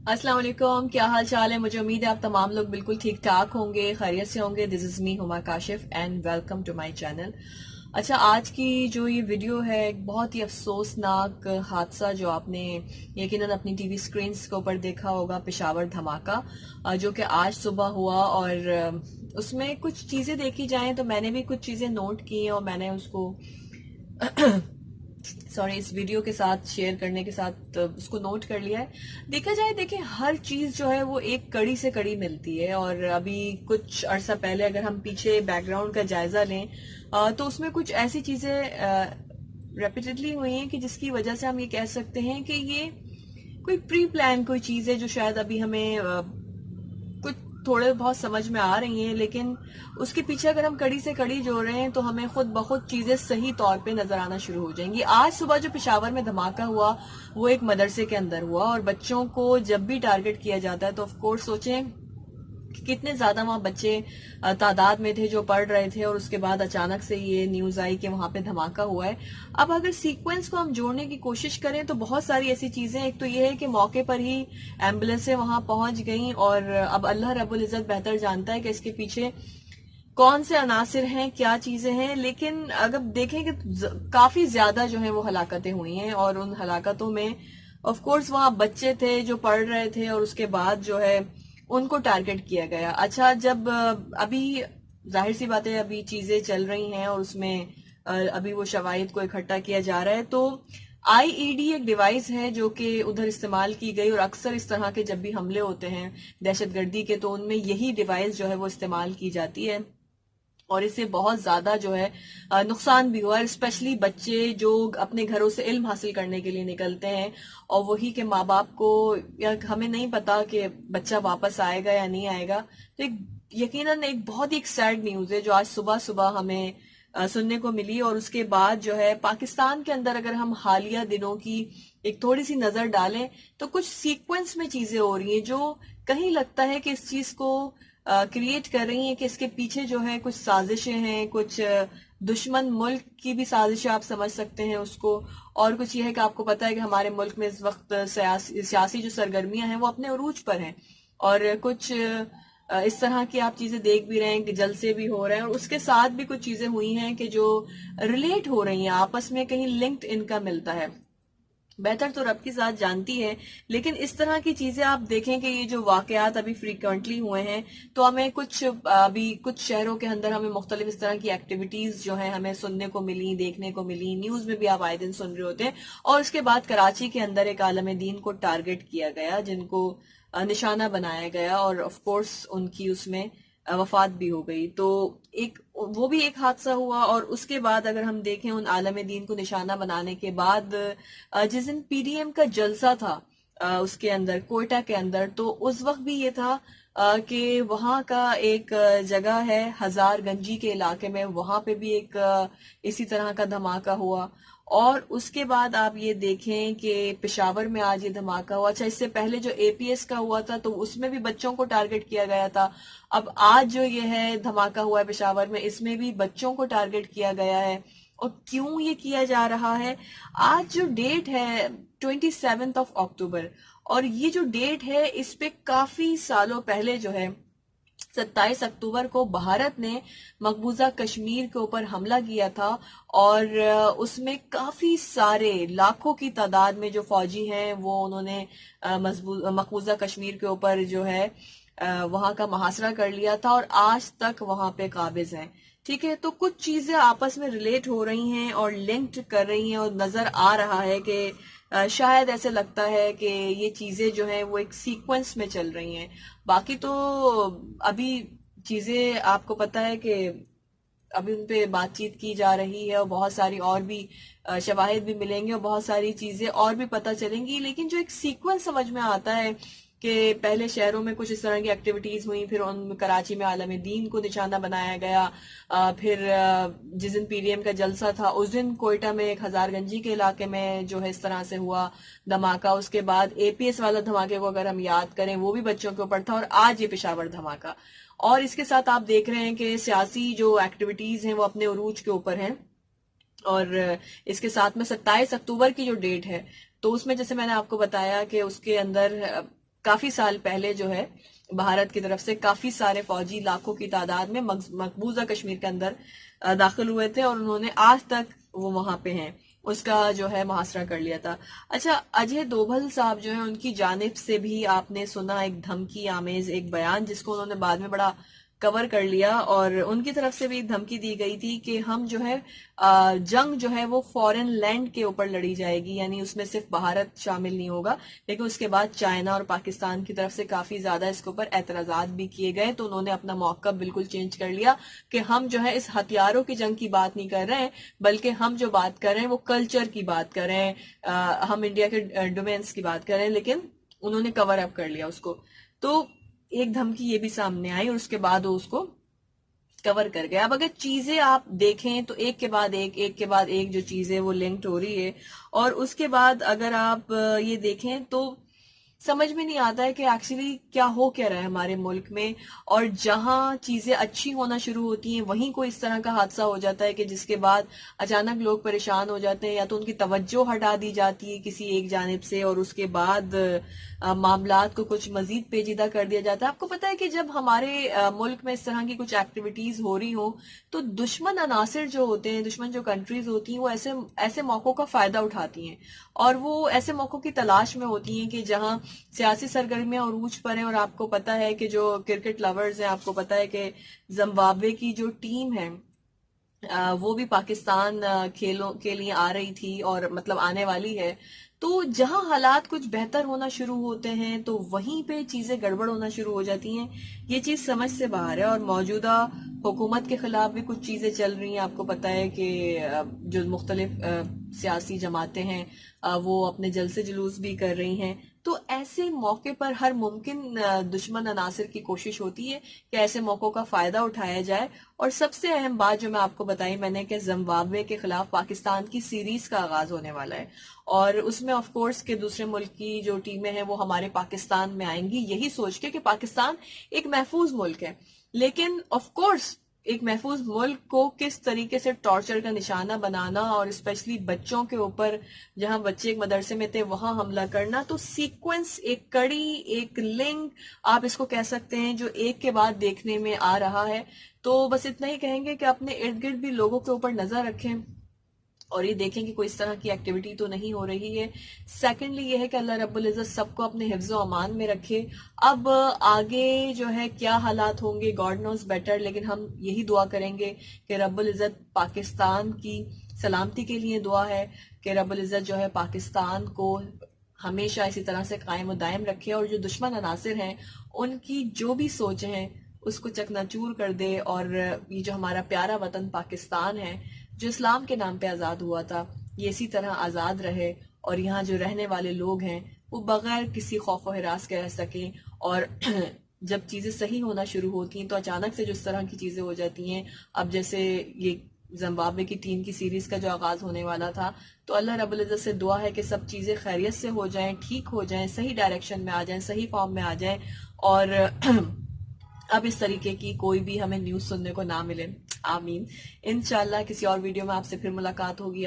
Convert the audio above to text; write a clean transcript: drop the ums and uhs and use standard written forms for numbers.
अस्सलाम वालेकुम, क्या हाल चाल है। मुझे उम्मीद है आप तमाम लोग बिल्कुल ठीक ठाक होंगे, खैरियत से होंगे। This is me Huma Kashif and welcome to my channel. अच्छा, आज की जो ये वीडियो है एक बहुत ही अफसोसनाक हादसा जो आपने यकीनन अपनी टीवी स्क्रीन्स के ऊपर देखा होगा, पेशावर धमाका, जो कि आज सुबह हुआ। और उसमें कुछ चीज़ें देखी जाएं तो मैंने भी कुछ चीज़ें नोट की हैं और मैंने उसको सॉरी इस वीडियो के साथ शेयर करने के साथ उसको नोट कर लिया है। देखा जाए, देखिए, हर चीज जो है वो एक कड़ी से कड़ी मिलती है। और अभी कुछ अरसा पहले अगर हम पीछे बैकग्राउंड का जायजा लें तो उसमें कुछ ऐसी चीजें रेपिटेडली हुई हैं कि जिसकी वजह से हम ये कह सकते हैं कि ये कोई प्री प्लान कोई चीज है जो शायद अभी हमें कुछ थोड़े बहुत समझ में आ रही हैं, लेकिन उसके पीछे अगर हम कड़ी से कड़ी जोड़ रहे हैं तो हमें खुद ब खुद चीजें सही तौर पे नजर आना शुरू हो जाएंगी। आज सुबह जो पेशावर में धमाका हुआ वो एक मदरसे के अंदर हुआ, और बच्चों को जब भी टारगेट किया जाता है तो ऑफ कोर्स सोचें कि कितने ज्यादा वहां बच्चे तादाद में थे जो पढ़ रहे थे, और उसके बाद अचानक से ये न्यूज आई कि वहां पे धमाका हुआ है। अब अगर सीक्वेंस को हम जोड़ने की कोशिश करें तो बहुत सारी ऐसी चीजें, एक तो ये है कि मौके पर ही एम्बुलेंसें वहां पहुंच गईं, और अब अल्लाह रब्बुल इज्जत बेहतर जानता है कि इसके पीछे कौन से अनासिर हैं, क्या चीजें हैं। लेकिन अगर देखें कि काफी ज्यादा जो है वो हलाकतें हुई हैं, और उन हलाकतों में ऑफ कोर्स वहां बच्चे थे जो पढ़ रहे थे, और उसके बाद जो है उनको टारगेट किया गया। अच्छा, जब अभी जाहिर सी बात है अभी चीजें चल रही हैं और उसमें अभी वो शवाहिद को इकट्ठा किया जा रहा है, तो आईईडी एक डिवाइस है जो कि उधर इस्तेमाल की गई, और अक्सर इस तरह के जब भी हमले होते हैं दहशतगर्दी के तो उनमें यही डिवाइस जो है वो इस्तेमाल की जाती है। और इससे बहुत ज्यादा जो है नुकसान भी हुआ है, स्पेशली बच्चे जो अपने घरों से इल्म हासिल करने के लिए निकलते हैं, और वही के माँ बाप को या हमें नहीं पता कि बच्चा वापस आएगा या नहीं आएगा। तो एक यकीनन एक बहुत ही एक सैड न्यूज है जो आज सुबह सुबह हमें सुनने को मिली। और उसके बाद जो है पाकिस्तान के अंदर अगर हम हालिया दिनों की एक थोड़ी सी नजर डालें तो कुछ सीक्वेंस में चीजें हो रही हैं जो कहीं लगता है कि इस चीज को क्रिएट कर रही हैं कि इसके पीछे जो है कुछ साजिशें हैं, कुछ दुश्मन मुल्क की भी साजिशें आप समझ सकते हैं उसको। और कुछ ये है कि आपको पता है कि हमारे मुल्क में इस वक्त सियासी जो सरगर्मियां हैं वो अपने उरूज पर हैं, और कुछ इस तरह की आप चीजें देख भी रहे हैं कि जलसे भी हो रहे हैं, और उसके साथ भी कुछ चीजें हुई हैं कि जो रिलेट हो रही हैं आपस में, कहीं लिंक्ड इनका मिलता है। बेहतर तो रब की जात जानती है, लेकिन इस तरह की चीजें आप देखें कि ये जो वाकयात अभी फ्रीक्वेंटली हुए हैं तो हमें कुछ अभी कुछ शहरों के अंदर हमें मुख्तलिफ इस तरह की एक्टिविटीज जो है हमें सुनने को मिली, देखने को मिली, न्यूज में भी आप आए दिन सुन रहे होते हैं। और उसके बाद कराची के अंदर एक आलम दीन को टारगेट किया गया, जिनको निशाना बनाया गया, और ऑफ कोर्स उनकी उसमें वफात भी हो गई। तो एक वो भी एक हादसा हुआ। और उसके बाद अगर हम देखें उन आलम दीन को निशाना बनाने के बाद जिस दिन पीडीएम का जलसा था उसके अंदर कोयटा के अंदर, तो उस वक्त भी ये था कि वहां का एक जगह है हजार गंजी के इलाके में, वहां पे भी एक इसी तरह का धमाका हुआ। और उसके बाद आप ये देखें कि पेशावर में आज ये धमाका हुआ। अच्छा, इससे पहले जो एपीएस का हुआ था तो उसमें भी बच्चों को टारगेट किया गया था। अब आज जो ये है धमाका हुआ है पेशावर में, इसमें भी बच्चों को टारगेट किया गया है। और क्यों ये किया जा रहा है? आज जो डेट है 27 अक्टूबर, और ये जो डेट है इस पे काफी सालों पहले जो है 27 अक्टूबर को भारत ने मकबूजा कश्मीर के ऊपर हमला किया था। और उसमें काफी सारे लाखों की तादाद में जो फौजी हैं वो उन्होंने मकबूजा कश्मीर के ऊपर जो है वहां का मुहासरा कर लिया था, और आज तक वहां पे काबिज हैं। ठीक है, तो कुछ चीजें आपस में रिलेट हो रही हैं और लिंक्ड कर रही हैं, और नजर आ रहा है कि शायद ऐसे लगता है कि ये चीजें जो हैं वो एक सीक्वेंस में चल रही हैं। बाकी तो अभी चीजें आपको पता है कि अभी उन पे बातचीत की जा रही है, और बहुत सारी और भी शवाहिद भी मिलेंगे और बहुत सारी चीजें और भी पता चलेंगी। लेकिन जो एक सीक्वेंस समझ में आता है कि पहले शहरों में कुछ इस तरह की एक्टिविटीज हुई, फिर उन कराची में आलम दीन को निशाना बनाया गया, फिर जिस दिन पीडीएम का जलसा था उस दिन कोयटा में एक हजारगंजी के इलाके में जो है इस तरह से हुआ धमाका। उसके बाद एपीएस वाला धमाके को अगर हम याद करें वो भी बच्चों के ऊपर था, और आज ये पेशावर धमाका। और इसके साथ आप देख रहे हैं कि सियासी जो एक्टिविटीज हैं वो अपने उरूज के ऊपर हैं। और इसके साथ में 27 अक्टूबर की जो डेट है तो उसमें जैसे मैंने आपको बताया कि उसके अंदर کافی سال پہلے جو ہے بھارت کی طرف سے کافی سارے فوجی لاکھوں کی تعداد میں مقبوضہ کشمیر کے اندر داخل ہوئے تھے، اور انہوں نے آج تک وہ وہاں پہ ہیں، اس کا جو ہے محاصرہ کر لیا تھا۔ اچھا، اجے دوبھل صاحب جو ہیں، ان کی جانب سے بھی آپ نے سنا ایک دھمکی آمیز ایک بیان، جس کو انہوں نے بعد میں بڑا کور کر لیا، اور ان کی طرف سے بھی دھمکی دی گئی تھی کہ ہم جو ہے جنگ جو ہے وہ فورن لینڈ کے اوپر لڑی جائے گی، یعنی اس میں صرف بھارت شامل نہیں ہوگا، لیکن اس کے بعد چائنا اور پاکستان کی طرف سے کافی زیادہ اس کے اوپر اعتراضات بھی کیے گئے، تو انہوں نے اپنا موقف بالکل چینج کر لیا کہ ہم جو ہے اس ہتھیاروں کی جنگ کی بات نہیں کر رہے ہیں، بلکہ ہم جو بات کر رہے ہیں وہ کلچر کی بات کر رہے ہیں، ہم انڈیا کے ڈومینس کی بات کر رہے ہیں، لیکن انہوں نے کور اپ کر لیا اس کو۔ تو ایک دھمکی یہ بھی سامنے آئی، اور اس کے بعد وہ اس کو کور کر گیا۔ اب اگر چیزیں آپ دیکھیں تو ایک کے بعد ایک کے بعد ایک جو چیزیں وہ لنکڈ ہو رہی ہے، اور اس کے بعد اگر آپ یہ دیکھیں تو سمجھ میں نہیں آتا ہے کہ ایکچولی کیا ہو کیا رہا ہے ہمارے ملک میں، اور جہاں چیزیں اچھی ہونا شروع ہوتی ہیں وہیں کوئی اس طرح کا حادثہ ہو جاتا ہے کہ جس کے بعد اچانک لوگ پریشان ہو جاتے ہیں، یا تو ان کی توجہ ہٹا دی جاتی ہے کسی ایک جانب سے، اور اس کے بعد معاملات کو کچھ مزید پیچیدہ کر دیا جاتا ہے۔ آپ کو پتا ہے کہ جب ہمارے ملک میں اس طرح کی کچھ ایکٹیویٹیز ہو رہی ہوں تو دشمن عناصر جو ہوتے ہیں، دشمن جو کنٹریز ہوتی ہیں، وہ ایسے موقعوں کا فائدہ اٹھاتی ہیں، اور وہ ایسے موقعوں کی تلاش میں ہوتی ہیں کہ جہاں سیاسی سرگرمیاں عروج پر ہیں۔ اور آپ کو پتا ہے کہ جو کرکٹ لورز ہیں، آپ کو پتا ہے کہ زمبابوے کی جو ٹیم ہے وہ بھی پاکستان کھیلوں کے لیے آ رہی تھی، اور مطلب آنے والی ہے۔ تو جہاں حالات کچھ بہتر ہونا شروع ہوتے ہیں تو وہیں پہ چیزیں گڑبڑ ہونا شروع ہو جاتی ہیں۔ یہ چیز سمجھ سے باہر ہے، اور موجودہ حکومت کے خلاف بھی کچھ چیزیں چل رہی ہیں۔ آپ کو پتا ہے کہ جو مختلف سیاسی جماعتیں ہیں وہ اپنے جلسے جلوس بھی کر رہی ہیں، تو ایسے موقع پر ہر ممکن دشمن عناصر کی کوشش ہوتی ہے کہ ایسے موقعوں کا فائدہ اٹھایا جائے۔ اور سب سے اہم بات جو میں آپ کو بتائی میں نے کہ زمبابوے کے خلاف پاکستان کی سیریز کا آغاز ہونے والا ہے، اور اس میں آف کورس کہ دوسرے ملک کی جو ٹیمیں ہیں وہ ہمارے پاکستان میں آئیں گی، یہی سوچ کے کہ پاکستان ایک محفوظ ملک ہے، لیکن آف کورس ایک محفوظ ملک کو کس طریقے سے ٹارچر کا نشانہ بنانا، اور اسپیشلی بچوں کے اوپر، جہاں بچے ایک مدرسے میں تھے وہاں حملہ کرنا، تو سیکوینس، ایک کڑی، ایک لنک آپ اس کو کہہ سکتے ہیں جو ایک کے بعد دیکھنے میں آ رہا ہے۔ تو بس اتنا ہی کہیں گے کہ اپنے ارد گرد بھی لوگوں کے اوپر نظر رکھیں، اور یہ دیکھیں کہ کوئی اس طرح کی ایکٹیویٹی تو نہیں ہو رہی ہے۔ سیکنڈلی یہ ہے کہ اللہ رب العزت سب کو اپنے حفظ و امان میں رکھے۔ اب آگے جو ہے کیا حالات ہوں گے گاڈ نوز بیٹر، لیکن ہم یہی دعا کریں گے کہ رب العزت پاکستان کی سلامتی کے لیے دعا ہے کہ رب العزت جو ہے پاکستان کو ہمیشہ اسی طرح سے قائم و دائم رکھے، اور جو دشمن عناصر ہیں ان کی جو بھی سوچیں ہیں اس کو چکناچور کر دے، اور یہ جو ہمارا پیارا وطن پاکستان ہے جو اسلام کے نام پہ آزاد ہوا تھا، یہ اسی طرح آزاد رہے، اور یہاں جو رہنے والے لوگ ہیں وہ بغیر کسی خوف و ہراس کے رہ سکیں۔ اور جب چیزیں صحیح ہونا شروع ہوتی ہیں تو اچانک سے جو اس طرح کی چیزیں ہو جاتی ہیں، اب جیسے یہ زمبابوے کی ٹیم کی سیریز کا جو آغاز ہونے والا تھا، تو اللہ رب العزت سے دعا ہے کہ سب چیزیں خیریت سے ہو جائیں، ٹھیک ہو جائیں، صحیح ڈائریکشن میں آ جائیں، صحیح فارم میں آ جائیں، اور اب اس طریقے کی کوئی بھی ہمیں نیوز سننے کو نہ ملے۔ آمین۔ انشاءاللہ کسی اور ویڈیو میں آپ سے پھر ملاقات ہوگی۔